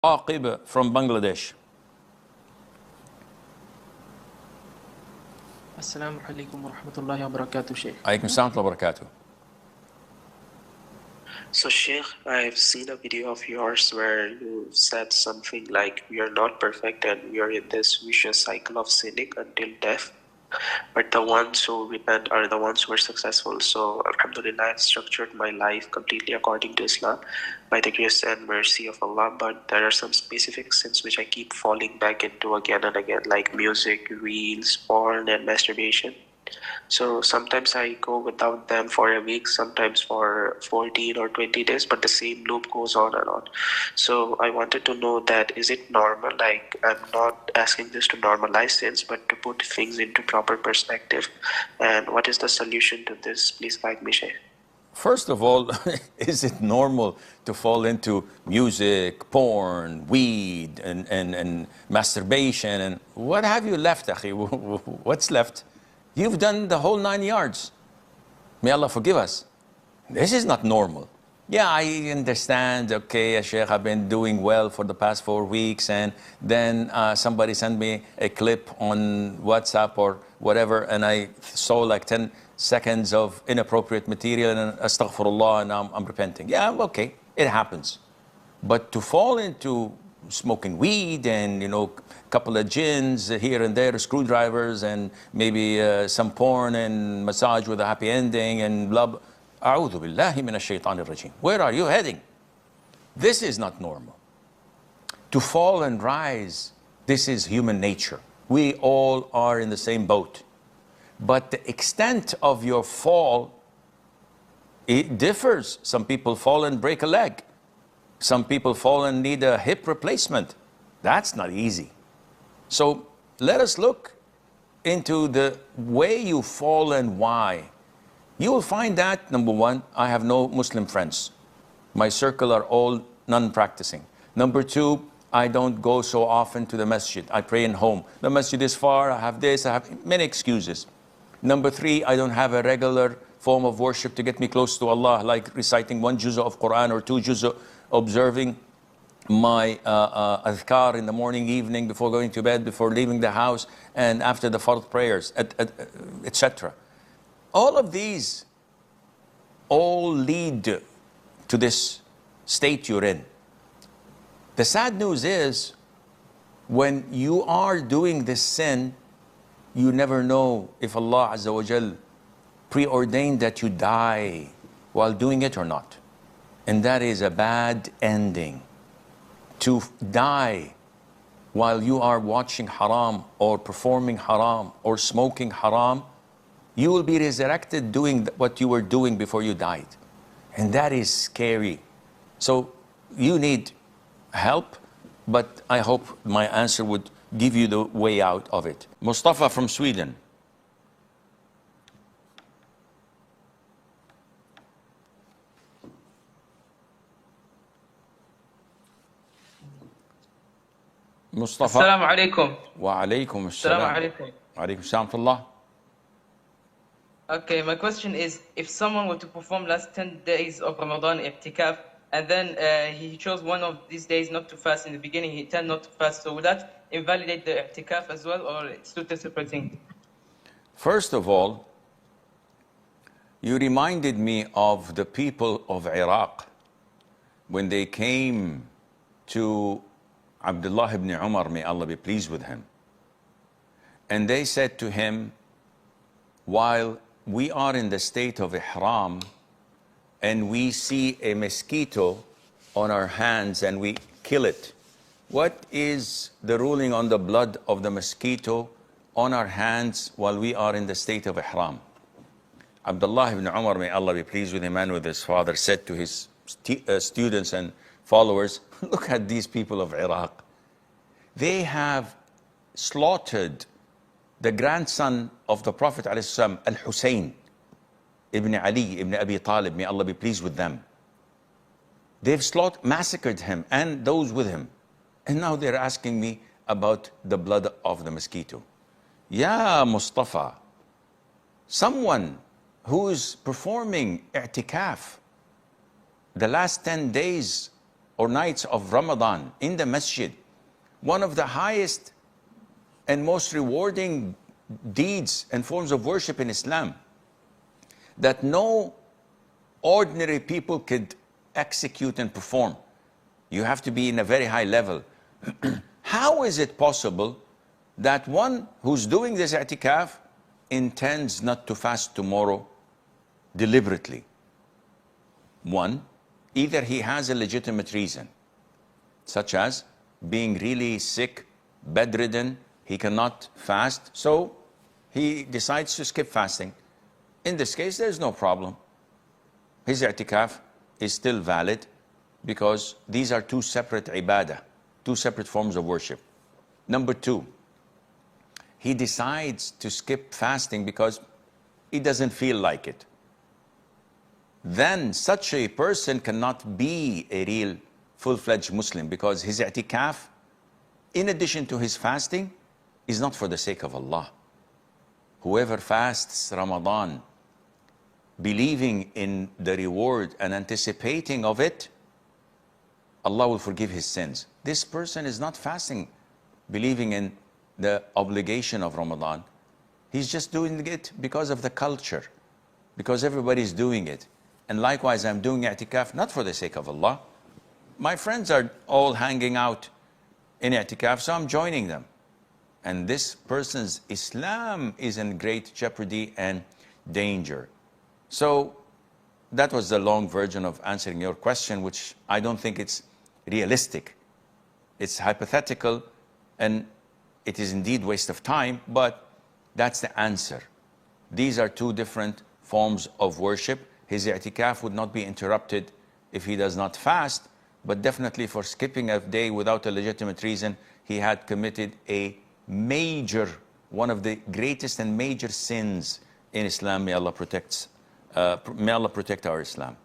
Aqib from Bangladesh. Assalamu alaikum wa rahmatullahi wa barakatuh, Sheikh. Alaikum assalam wa barakatuh. So, Sheikh, I've seen a video of yours where you said something like, we are not perfect and we are in this vicious cycle of sinning until death. But the ones who repent are the ones who are successful. So, Alhamdulillah, I've structured my life completely according to Islam by the grace and mercy of Allah. But there are some specific sins which I keep falling back into again and again, like music, reels, porn, and masturbation. So sometimes I go without them for a week, sometimes for 14 or 20 days, but the same loop goes on and on. So I wanted to know that, is it normal? Like, I'm not asking this to normalize sins, but to put things into proper perspective. And what is the solution to this? Please guide me, Shaykh. First of all, is it normal to fall into music, porn, weed, and masturbation? And what have you left, akhi? What's left? You've done the whole 9 yards. May Allah forgive us. This is not normal. Yeah, I understand. Okay, Sheikh, I've been doing well for the past 4 weeks, and then somebody sent me a clip on WhatsApp or whatever, and I saw like 10 seconds of inappropriate material, and astaghfirullah, and I'm repenting. Yeah, okay, it happens. But to fall into smoking weed and, you know, a couple of gins here and there, screwdrivers, and maybe some porn and massage with a happy ending and blah, blah. A'udhu billahi minash shaitanir rajim. Where are you heading? This is not normal. To fall and rise, this is human nature. We all are in the same boat. But the extent of your fall, it differs. Some people fall and break a leg. Some people fall and need a hip replacement. That's not easy. So let us look into the way you fall and why. You will find that, number one, I have no Muslim friends. My circle are all non-practicing. Number two, I don't go so often to the masjid. I pray in home. The masjid is far, I have this, I have many excuses. Number three, I don't have a regular form of worship to get me close to Allah, like reciting 1 juz of Quran or 2 juz, observing my adhkar in the morning, evening, before going to bed, before leaving the house, and after the fard prayers, etc. All of these all lead to this state you're in. The sad news is, when you are doing this sin, you never know if Allah Azza wa Jal preordained that you die while doing it or not. And that is a bad ending. To die while you are watching haram or performing haram or smoking haram, you will be resurrected doing what you were doing before you died. And that is scary. So you need help, but I hope my answer would give you the way out of it. Mustafa from Sweden. Mustafa. Assalamu alaikum. Wa alaikum assalam. Assalamu alaikum. Alaikum assalam. Okay, my question is, if someone were to perform last 10 days of Ramadan i'tikaf, and then he chose one of these days not to fast in the beginning, he tend not to fast, so would that invalidate the i'tikaf as well, or it's two separate things? First of all, you reminded me of the people of Iraq when they came to Abdullah ibn Umar, may Allah be pleased with him. And they said to him, while we are in the state of ihram and we see a mosquito on our hands and we kill it, what is the ruling on the blood of the mosquito on our hands while we are in the state of ihram? Abdullah ibn Umar, may Allah be pleased with him and with his father, said to his students and followers, look at these people of Iraq. They have slaughtered the grandson of the Prophet ﷺ, Al-Hussein ibn Ali ibn Abi Talib, may Allah be pleased with them. They've massacred him and those with him. And now they're asking me about the blood of the mosquito. Ya Mustafa, someone who's performing i'tikaf the last 10 days or nights of Ramadan in the masjid, one of the highest and most rewarding deeds and forms of worship in Islam that no ordinary people could execute and perform. You have to be in a very high level. How is it possible that one who's doing this i'tikaf intends not to fast tomorrow deliberately? One, either he has a legitimate reason, such as being really sick, bedridden, he cannot fast, so he decides to skip fasting. In this case, there's no problem. His i'tikaf is still valid because these are two separate ibadah, two separate forms of worship. Number two, he decides to skip fasting because he doesn't feel like it. Then such a person cannot be a real full-fledged Muslim because his i'tikaf, in addition to his fasting, is not for the sake of Allah. Whoever fasts Ramadan, believing in the reward and anticipating of it, Allah will forgive his sins. This person is not fasting, believing in the obligation of Ramadan. He's just doing it because of the culture, because everybody's doing it. And likewise, I'm doing i'tikaf not for the sake of Allah. My friends are all hanging out in i'tikaf, so I'm joining them. And this person's Islam is in great jeopardy and danger. So that was the long version of answering your question, which I don't think it's realistic. It's hypothetical, and it is indeed waste of time, but that's the answer. These are two different forms of worship. His i'tikaf would not be interrupted if he does not fast, but definitely for skipping a day without a legitimate reason, he had committed a major, one of the greatest and major sins in Islam. May Allah protect our Islam.